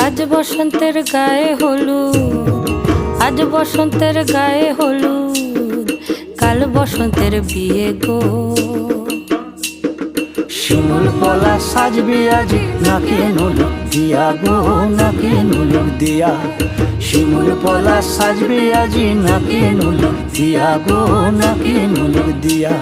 আজ বসন্তের গায়ে হলুদ, আজ বসন্তের গায়ে হলুদ, কাল বসন্তের বিয়ে গো। শিমুল পলা সাজবে আজি নাকে নুলুক দিয়া গো, নাকে নুলুক দিয়া। শিমুল পলা সাজবে আজি নাকে নুলুক দিয়া গো, নাকে নুলুক দিয়া।